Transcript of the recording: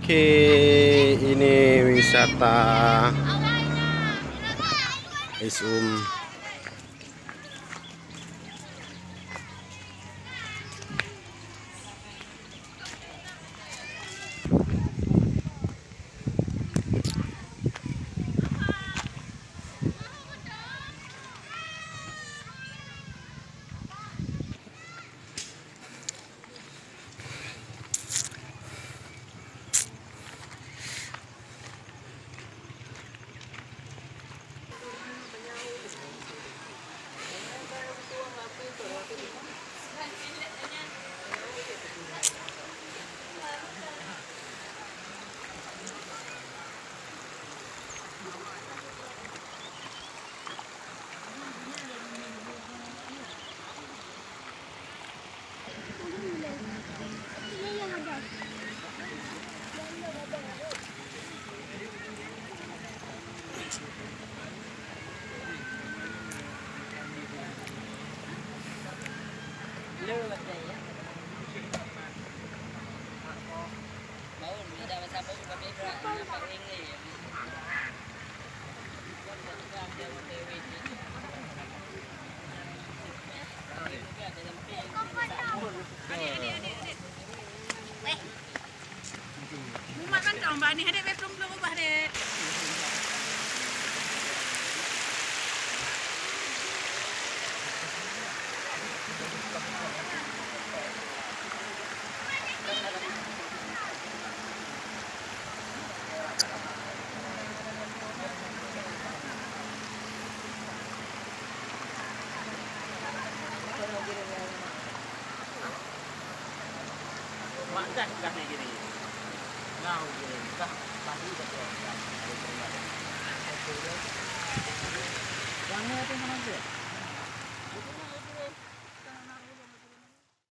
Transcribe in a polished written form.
Oke, ini wisata Isum. Mumat kan dong, Mbak, ini hadek belum ubah deh. Mak dah kayak gini. Nah, gini. Dah pagi dah. Yang itu mana dia?